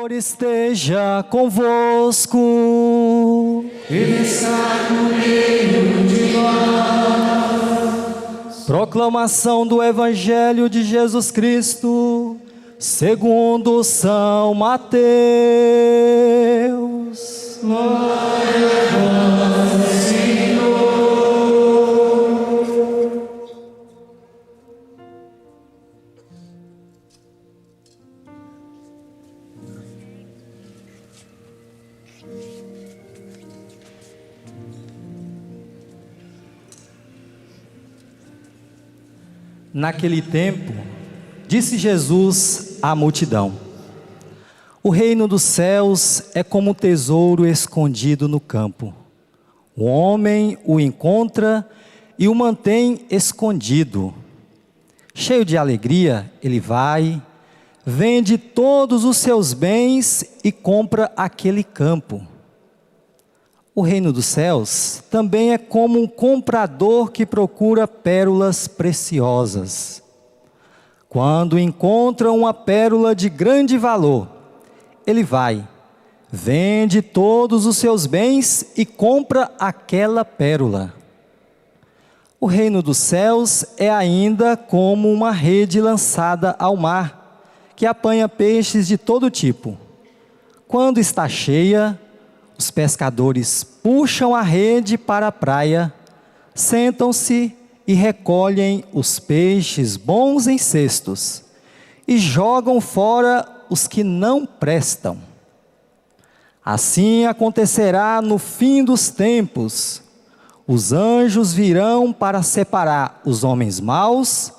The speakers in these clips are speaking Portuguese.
Senhor esteja convosco. Ele está no meio de nós. Proclamação do Evangelho de Jesus Cristo, segundo São Mateus. Glória a vós, Senhor. Naquele tempo, disse Jesus à multidão: o reino dos céus é como um tesouro escondido no campo. O homem o encontra e o mantém escondido. Cheio de alegria, ele vai, vende todos os seus bens e compra aquele campo. O reino dos céus também é como um comprador que procura pérolas preciosas. Quando encontra uma pérola de grande valor, ele vai, vende todos os seus bens e compra aquela pérola. O reino dos céus é ainda como uma rede lançada ao mar, que apanha peixes de todo tipo. Quando está cheia, os pescadores puxam a rede para a praia, sentam-se e recolhem os peixes bons em cestos e jogam fora os que não prestam. Assim acontecerá no fim dos tempos. Os anjos virão para separar os homens maus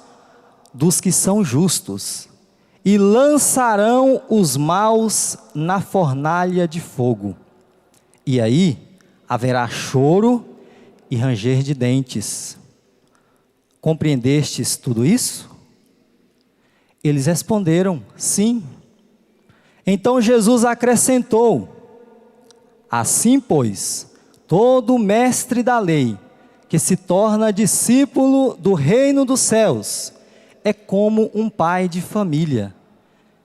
dos que são justos e lançarão os maus na fornalha de fogo. E aí haverá choro e ranger de dentes. Compreendestes tudo isso? Eles responderam: sim. Então Jesus acrescentou: assim, pois, todo mestre da lei que se torna discípulo do reino dos céus é como um pai de família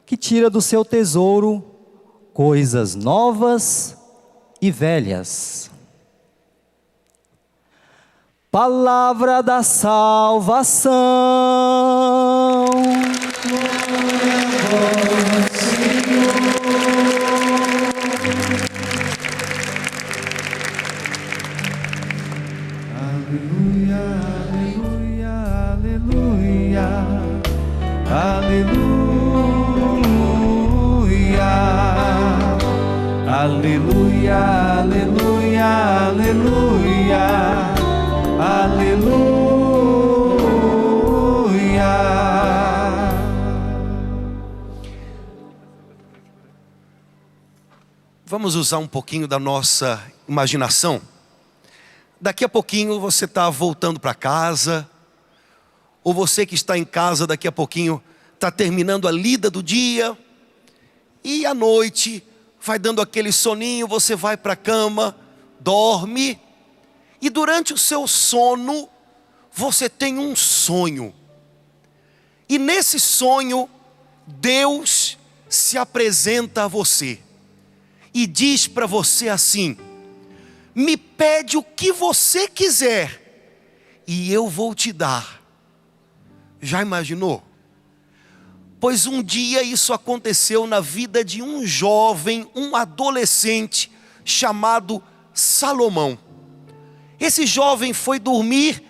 que tira do seu tesouro coisas novas e velhas. Palavra da salvação. Glória a vós, Senhor. Aleluia, aleluia, aleluia. Aleluia, aleluia, aleluia, aleluia. Vamos usar um pouquinho da nossa imaginação. Daqui a pouquinho você está voltando para casa, ou você que está em casa daqui a pouquinho está terminando a lida do dia, e à noite vai dando aquele soninho, você vai para a cama, dorme, e durante o seu sono, você tem um sonho. E nesse sonho, Deus se apresenta a você, e diz para você assim: me pede o que você quiser, e eu vou te dar. Já imaginou? Pois um dia isso aconteceu na vida de um jovem, um adolescente, chamado Salomão. Esse jovem foi dormir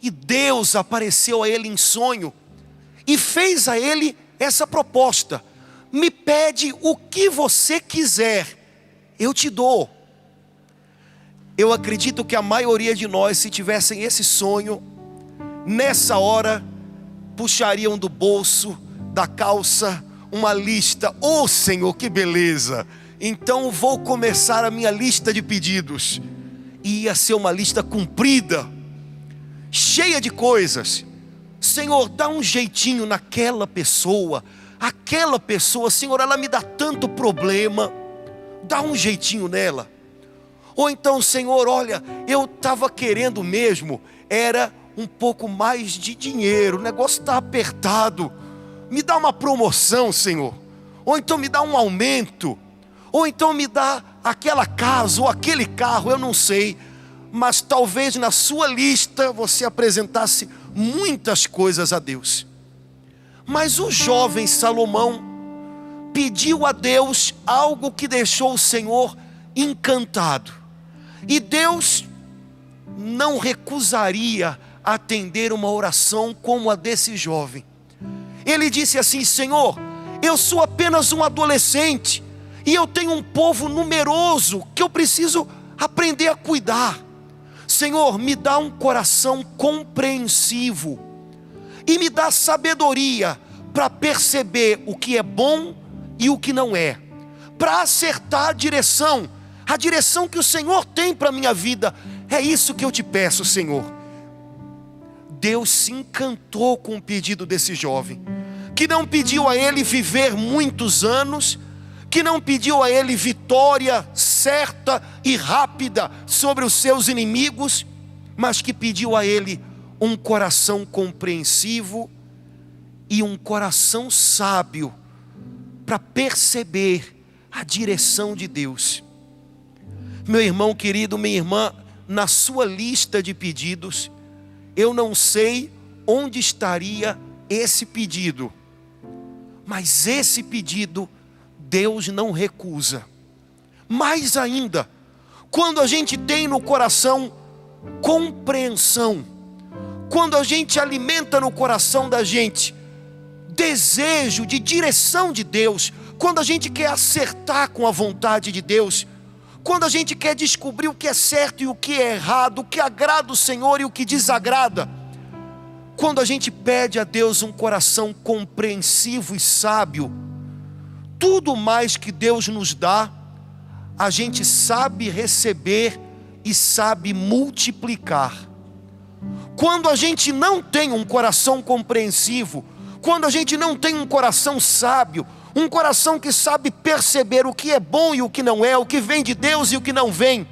e Deus apareceu a ele em sonho e fez a ele essa proposta: me pede o que você quiser, eu te dou. Eu acredito que a maioria de nós, se tivessem esse sonho, nessa hora, puxariam do bolso da calça uma lista. Oh Senhor, que beleza! Então vou começar a minha lista de pedidos. E ia ser uma lista comprida, cheia de coisas. Senhor, dá um jeitinho naquela pessoa. Aquela pessoa, Senhor, ela me dá tanto problema. Dá um jeitinho nela. Ou então, Senhor, olha, eu estava querendo mesmo, era um pouco mais de dinheiro, o negócio está apertado. Me dá uma promoção, Senhor. ou então me dá um aumento, ou então me dá aquela casa ou aquele carro, eu não sei. Mas talvez na sua lista você apresentasse muitas coisas a Deus. Mas o jovem Salomão pediu a Deus algo que deixou o Senhor encantado. E Deus não recusaria atender uma oração como a desse jovem. Ele disse assim: Senhor, eu sou apenas um adolescente e eu tenho um povo numeroso que eu preciso aprender a cuidar. Senhor, me dá um coração compreensivo e me dá sabedoria para perceber o que é bom e o que não é, para acertar a direção que o Senhor tem para a minha vida. É isso que eu te peço, Senhor. Deus se encantou com o pedido desse jovem, que não pediu a ele viver muitos anos, que não pediu a ele vitória certa e rápida sobre os seus inimigos, mas que pediu a ele um coração compreensivo e um coração sábio para perceber a direção de Deus. Meu irmão querido, minha irmã, na sua lista de pedidos, eu não sei onde estaria esse pedido, mas esse pedido Deus não recusa. Mais ainda, quando a gente tem no coração compreensão, quando a gente alimenta no coração da gente desejo de direção de Deus, quando a gente quer acertar com a vontade de Deus, quando a gente quer descobrir o que é certo e o que é errado, o que agrada o Senhor e o que desagrada, quando a gente pede a Deus um coração compreensivo e sábio, tudo mais que Deus nos dá, a gente sabe receber e sabe multiplicar. Quando a gente não tem um coração compreensivo, quando a gente não tem um coração sábio, um coração que sabe perceber o que é bom e o que não é, o que vem de Deus e o que não vem,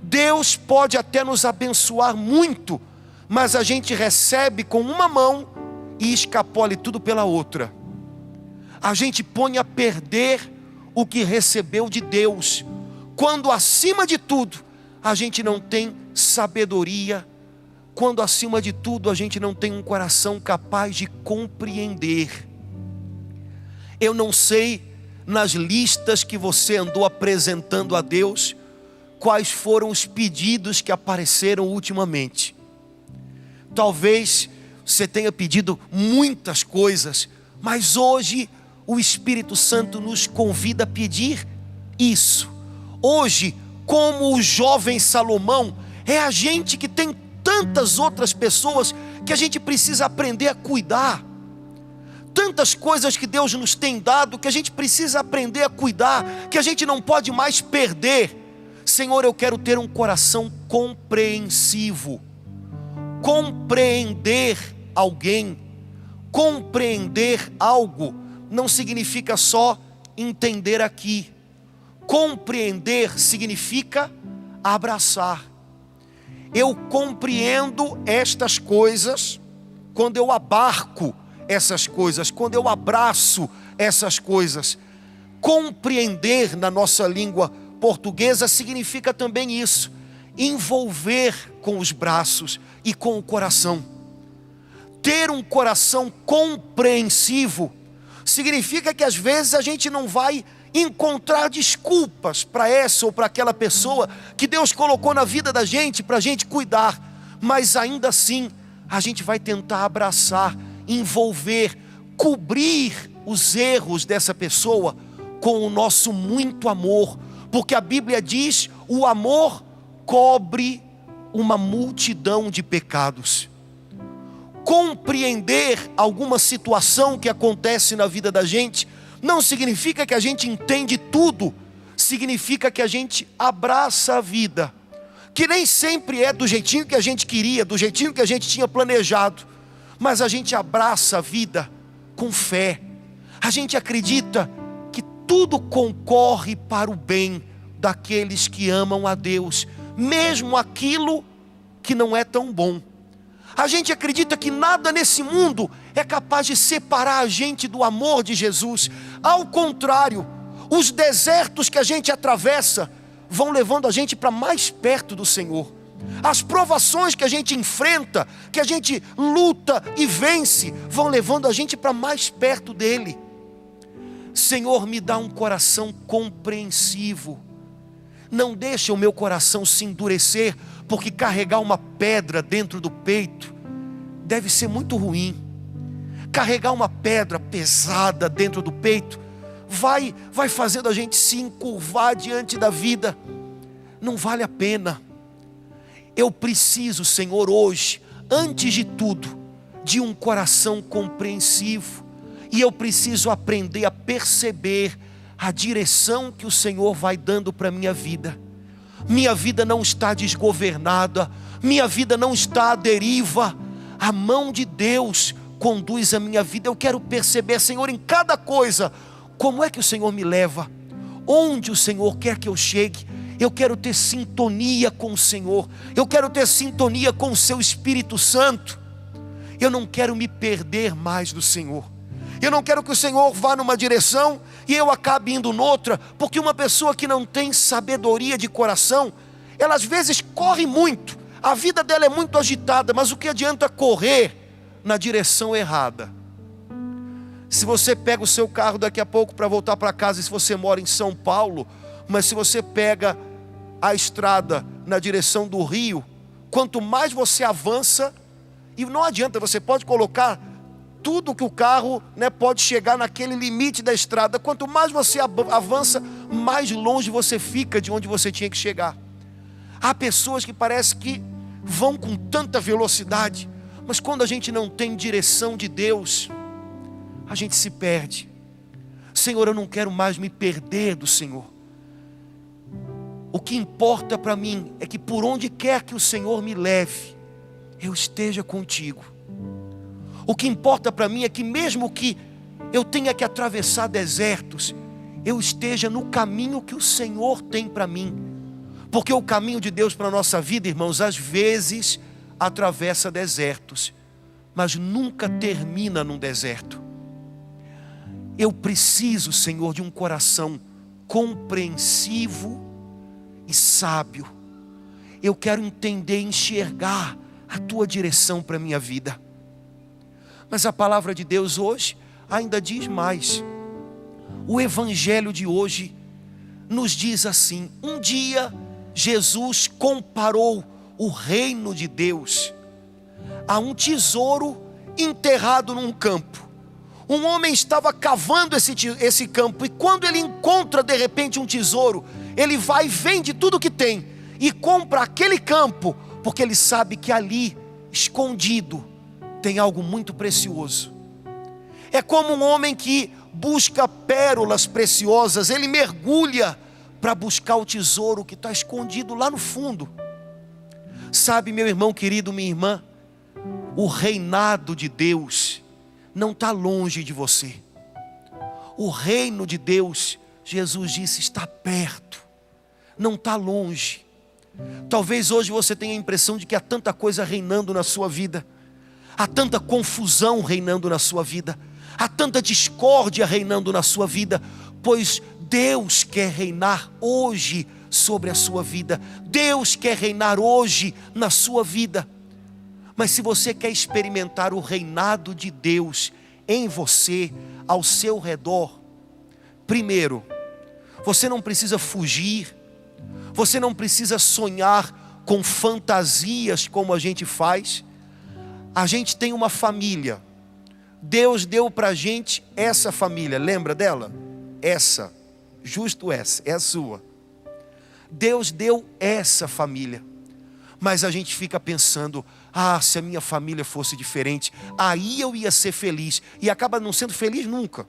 Deus pode até nos abençoar muito, mas a gente recebe com uma mão e escapole tudo pela outra. A gente põe a perder o que recebeu de Deus, quando acima de tudo a gente não tem sabedoria, quando acima de tudo a gente não tem um coração capaz de compreender. Eu não sei, nas listas que você andou apresentando a Deus, quais foram os pedidos que apareceram ultimamente. Talvez você tenha pedido muitas coisas, mas hoje o Espírito Santo nos convida a pedir isso. Hoje, como o jovem Salomão, é a gente que tem tantas outras pessoas que a gente precisa aprender a cuidar. Tantas coisas que Deus nos tem dado que a gente precisa aprender a cuidar, que a gente não pode mais perder. Senhor, eu quero ter um coração compreensivo. Compreender alguém, compreender algo, não significa só entender aqui. Compreender significa abraçar. Eu compreendo estas coisas quando eu abarco essas coisas, quando eu abraço essas coisas. Compreender na nossa língua portuguesa significa também isso: envolver com os braços e com o coração. Ter um coração compreensivo significa que às vezes a gente não vai encontrar desculpas para essa ou para aquela pessoa que Deus colocou na vida da gente para a gente cuidar, mas ainda assim a gente vai tentar abraçar, envolver, cobrir os erros dessa pessoa com o nosso muito amor, porque a Bíblia diz: o amor cobre uma multidão de pecados. Compreender alguma situação que acontece na vida da gente não significa que a gente entende tudo, significa que a gente abraça a vida, que nem sempre é do jeitinho que a gente queria, do jeitinho que a gente tinha planejado, mas a gente abraça a vida com fé. A gente acredita que tudo concorre para o bem daqueles que amam a Deus, mesmo aquilo que não é tão bom. A gente acredita que nada nesse mundo é capaz de separar a gente do amor de Jesus. Ao contrário, os desertos que a gente atravessa vão levando a gente para mais perto do Senhor. As provações que a gente enfrenta, que a gente luta e vence, vão levando a gente para mais perto dEle. Senhor, me dá um coração compreensivo. Não deixa o meu coração se endurecer, porque carregar uma pedra dentro do peito deve ser muito ruim. Carregar uma pedra pesada dentro do peito vai fazendo a gente se encurvar diante da vida. Não vale a pena. Eu preciso, Senhor, hoje, antes de tudo, de um coração compreensivo. E eu preciso aprender a perceber a direção que o Senhor vai dando para a minha vida. Minha vida não está desgovernada, minha vida não está à deriva. A mão de Deus conduz a minha vida. Eu quero perceber, Senhor, em cada coisa, como é que o Senhor me leva, onde o Senhor quer que eu chegue. Eu quero ter sintonia com o Senhor, eu quero ter sintonia com o seu Espírito Santo. Eu não quero me perder mais do Senhor. Eu não quero que o Senhor vá numa direção e eu acabe indo noutra, porque uma pessoa que não tem sabedoria de coração, ela às vezes corre muito, a vida dela é muito agitada, mas o que adianta correr na direção errada? Se você pega o seu carro daqui a pouco para voltar para casa, e se você mora em São Paulo, mas se você pega a estrada na direção do Rio, quanto mais você avança, e não adianta, você pode colocar tudo que o carro, pode chegar naquele limite da estrada. Quanto mais você avança, mais longe você fica de onde você tinha que chegar. Há pessoas que parece que vão com tanta velocidade, mas quando a gente não tem direção de Deus, a gente se perde. Senhor, eu não quero mais me perder do Senhor. O que importa para mim é que por onde quer que o Senhor me leve, eu esteja contigo. O que importa para mim é que mesmo que eu tenha que atravessar desertos, eu esteja no caminho que o Senhor tem para mim. Porque o caminho de Deus para a nossa vida, irmãos, às vezes atravessa desertos, mas nunca termina num deserto. Eu preciso, Senhor, de um coração compreensivo e sábio. Eu quero entender e enxergar a tua direção para a minha vida. Mas a palavra de Deus hoje ainda diz mais. O evangelho de hoje nos diz assim: um dia Jesus comparou o reino de Deus a um tesouro enterrado num campo. Um homem estava cavando esse campo, e quando ele encontra de repente um tesouro, ele vai e vende tudo que tem e compra aquele campo, porque ele sabe que ali, escondido, tem algo muito precioso. É como um homem que busca pérolas preciosas, ele mergulha para buscar o tesouro que está escondido lá no fundo. Sabe, meu irmão querido, minha irmã, o reinado de Deus não está longe de você. O reino de Deus, Jesus disse, está perto, não está longe. Talvez hoje você tenha a impressão de que há tanta coisa reinando na sua vida, há tanta confusão reinando na sua vida, há tanta discórdia reinando na sua vida, pois Deus quer reinar hoje sobre a sua vida. Deus quer reinar hoje na sua vida. Mas se você quer experimentar o reinado de Deus em você, ao seu redor, primeiro, você não precisa fugir, você não precisa sonhar com fantasias como a gente faz. A gente tem uma família. Deus deu para a gente essa família, lembra dela? Essa, justo essa, é a sua. Deus deu essa família. Mas a gente fica pensando, se a minha família fosse diferente, aí eu ia ser feliz. E acaba não sendo feliz nunca.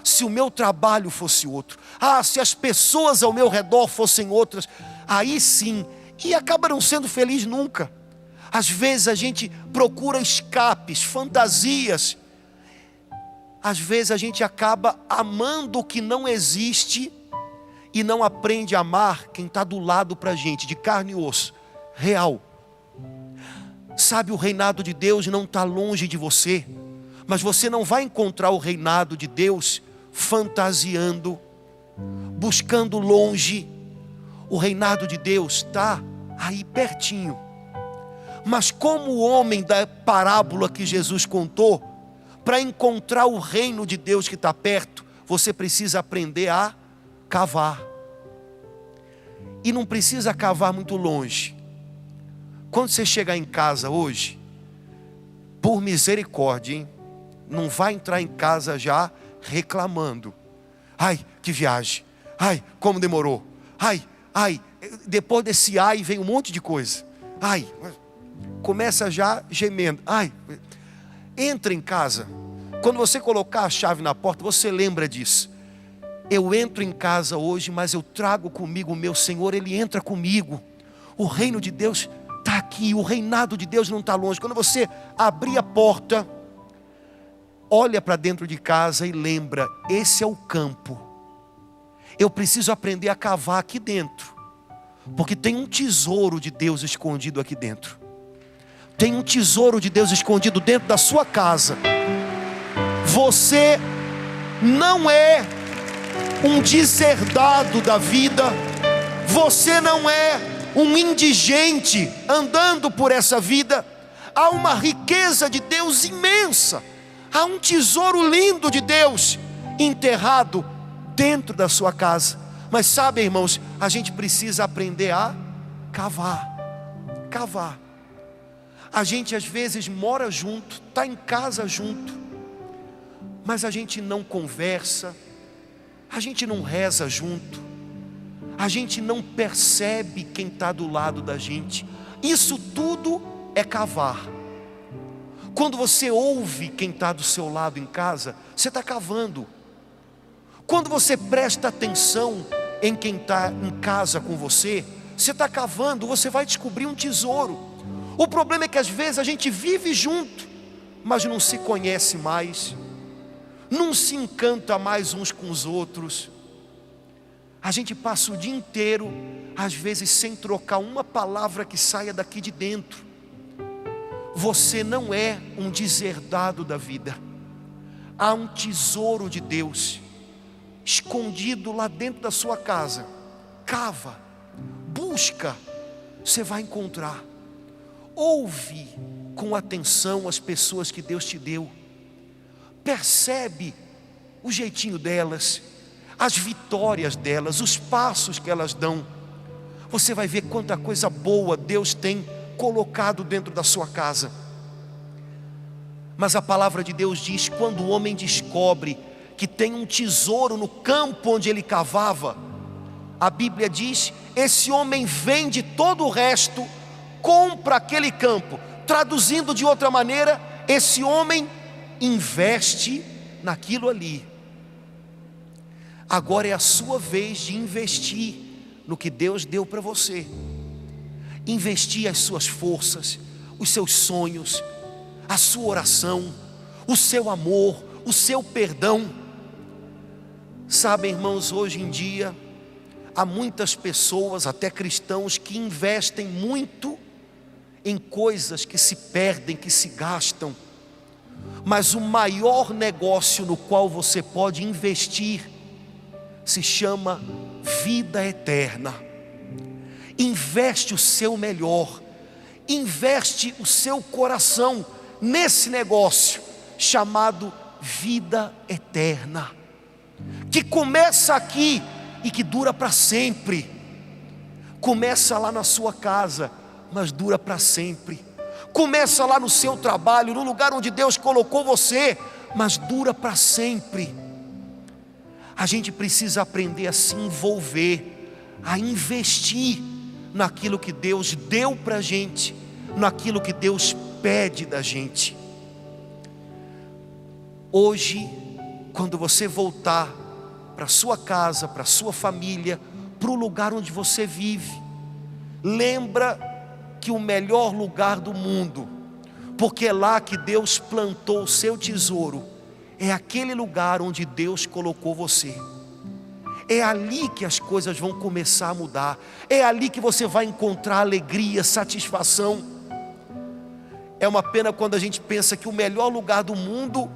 Se o meu trabalho fosse outro. Se as pessoas ao meu redor fossem outras. Aí sim. E acaba não sendo feliz nunca. Às vezes a gente procura escapes, fantasias. Às vezes a gente acaba amando o que não existe e não aprende a amar quem está do lado para a gente, de carne e osso, real. Sabe, o reinado de Deus não está longe de você. Mas você não vai encontrar o reinado de Deus fantasiando, buscando longe. O reinado de Deus está aí pertinho. Mas como o homem da parábola que Jesus contou, para encontrar o reino de Deus que está perto, você precisa aprender a cavar. E não precisa cavar muito longe. Quando você chegar em casa hoje, por misericórdia, hein? Não vai entrar em casa já reclamando. Ai, que viagem. Ai, como demorou. Ai, depois desse ai vem um monte de coisa. Ai, começa já gemendo. Ai, entra em casa. Quando você colocar a chave na porta, você lembra disso. Eu entro em casa hoje, mas eu trago comigo o meu Senhor, Ele entra comigo. O reino de Deus está aqui, o reinado de Deus não está longe. Quando você abrir a porta, olha para dentro de casa e lembra, esse é o campo. Eu preciso aprender a cavar aqui dentro, porque tem um tesouro de Deus escondido aqui dentro. Tem um tesouro de Deus escondido dentro da sua casa. Você não é um deserdado da vida. Você não é um indigente andando por essa vida. Há uma riqueza de Deus imensa. Há um tesouro lindo de Deus enterrado dentro da sua casa. Mas sabe, irmãos, a gente precisa aprender a cavar. Cavar. A gente às vezes mora junto, está em casa junto, mas a gente não conversa, a gente não reza junto, a gente não percebe quem está do lado da gente. Isso tudo é cavar. Quando você ouve quem está do seu lado em casa, você está cavando. Quando você presta atenção em quem está em casa com você, você está cavando, você vai descobrir um tesouro. O problema é que às vezes a gente vive junto, mas não se conhece mais, não se encanta mais uns com os outros. A gente passa o dia inteiro, às vezes sem trocar uma palavra que saia daqui de dentro. Você não é um deserdado da vida. Há um tesouro de Deus escondido lá dentro da sua casa. Cava, busca, você vai encontrar. Ouve com atenção as pessoas que Deus te deu. Percebe o jeitinho delas, as vitórias delas, os passos que elas dão. Você vai ver quanta coisa boa Deus tem colocado dentro da sua casa. Mas a palavra de Deus diz: quando o homem descobre que tem um tesouro no campo onde ele cavava, a Bíblia diz: esse homem vende todo o resto, compra aquele campo. Traduzindo de outra maneira, esse homem investe naquilo ali. Agora é a sua vez de investir no que Deus deu para você. Investir as suas forças, os seus sonhos, a sua oração, o seu amor, o seu perdão. Sabem, irmãos, hoje em dia há muitas pessoas, até cristãos, que investem muito em coisas que se perdem, que se gastam. Mas o maior negócio no qual você pode investir se chama vida eterna. Investe o seu melhor, investe o seu coração nesse negócio chamado vida eterna, que começa aqui e que dura para sempre. Começa lá na sua casa, mas dura para sempre. Começa lá no seu trabalho, no lugar onde Deus colocou você, mas dura para sempre. A gente precisa aprender a se envolver, a investir naquilo que Deus deu para a gente, naquilo que Deus pede da gente. Hoje, quando você voltar para sua casa, para sua família, para o lugar onde você vive, lembra que o melhor lugar do mundo, porque é lá que Deus plantou o seu tesouro, é aquele lugar onde Deus colocou você. É ali que as coisas vão começar a mudar. É ali que você vai encontrar alegria, satisfação. É uma pena quando a gente pensa que o melhor lugar do mundo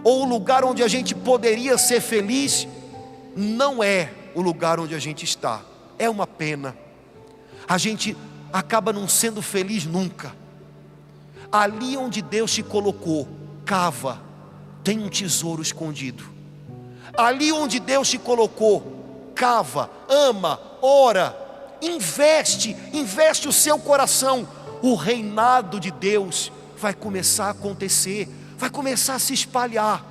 ou o lugar onde a gente poderia ser feliz, não é o lugar onde a gente está. É uma pena. A gente acaba não sendo feliz nunca. Ali onde Deus te colocou, cava, tem um tesouro escondido. Ali onde Deus te colocou, cava, ama, ora, investe o seu coração. O reinado de Deus vai começar a acontecer, vai começar a se espalhar.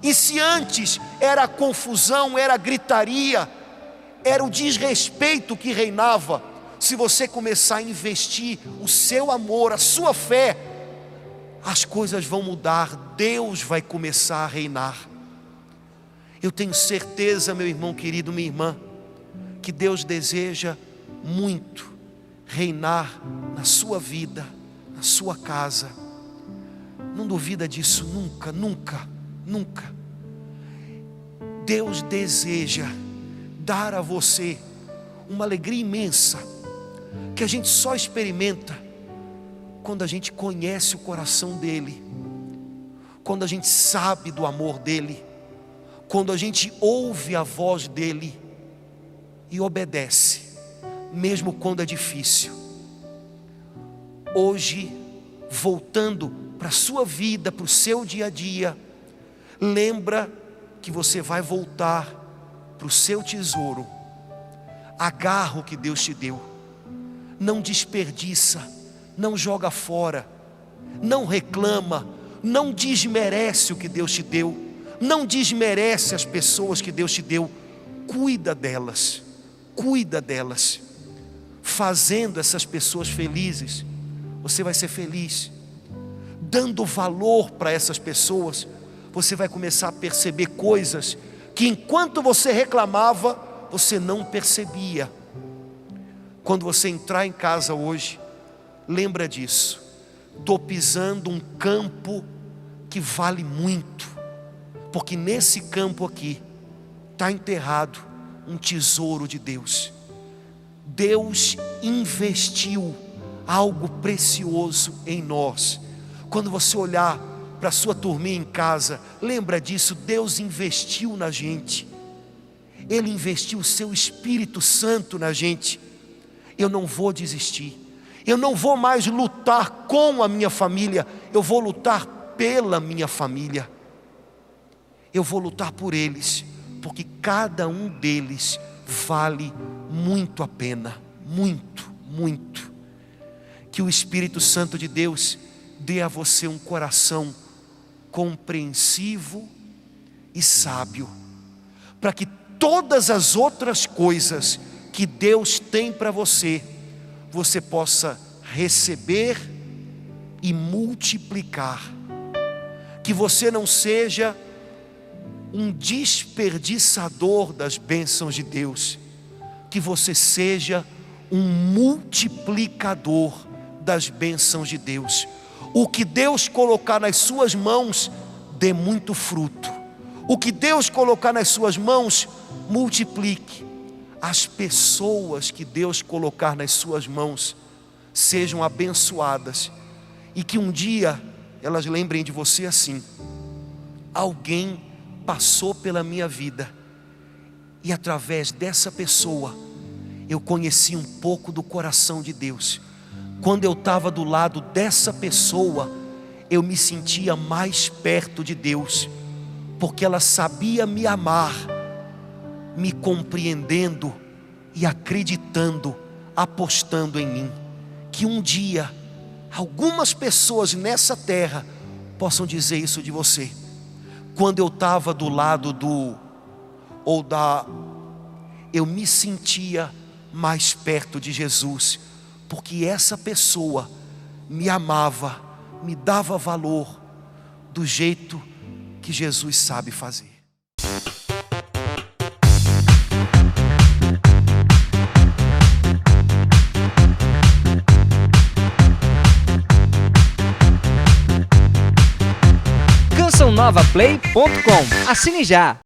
E se antes era a confusão, era a gritaria, era o desrespeito que reinava, se você começar a investir o seu amor, a sua fé, as coisas vão mudar, Deus vai começar a reinar. Eu tenho certeza, meu irmão querido, minha irmã, que Deus deseja muito reinar na sua vida, na sua casa. Não duvida disso nunca, nunca, nunca. Deus deseja dar a você uma alegria imensa, que a gente só experimenta quando a gente conhece o coração dEle, quando a gente sabe do amor dEle, quando a gente ouve a voz dEle e obedece, mesmo quando é difícil. Hoje, voltando para a sua vida, para o seu dia a dia, lembra que você vai voltar para o seu tesouro. Agarra o que Deus te deu, não desperdiça, não joga fora, não reclama, não desmerece o que Deus te deu, não desmerece as pessoas que Deus te deu. Cuida delas, fazendo essas pessoas felizes, você vai ser feliz. Dando valor para essas pessoas, você vai começar a perceber coisas que enquanto você reclamava, você não percebia. Quando você entrar em casa hoje, lembra disso. Estou pisando um campo que vale muito, porque nesse campo aqui está enterrado um tesouro de Deus. Deus investiu algo precioso em nós. Quando você olhar para a sua turminha em casa, lembra disso. Deus investiu na gente, Ele investiu o seu Espírito Santo na gente. Eu não vou desistir, eu não vou mais lutar com a minha família, eu vou lutar pela minha família, eu vou lutar por eles, porque cada um deles vale muito a pena, muito, muito. Que o Espírito Santo de Deus dê a você um coração compreensivo e sábio, para que todas as outras coisas que Deus tem para você, você possa receber e multiplicar. Que você não seja um desperdiçador das bênçãos de Deus, que você seja um multiplicador das bênçãos de Deus. O que Deus colocar nas suas mãos, dê muito fruto. O que Deus colocar nas suas mãos, multiplique. As pessoas que Deus colocar nas suas mãos sejam abençoadas, e que um dia elas lembrem de você assim: alguém passou pela minha vida e através dessa pessoa eu conheci um pouco do coração de Deus. Quando eu estava do lado dessa pessoa, eu me sentia mais perto de Deus, porque ela sabia me amar, me compreendendo e acreditando, apostando em mim. Que um dia algumas pessoas nessa terra possam dizer isso de você: quando eu estava do lado eu me sentia mais perto de Jesus, porque essa pessoa me amava, me dava valor do jeito que Jesus sabe fazer. CançãoNovaPlay.com. Assine já!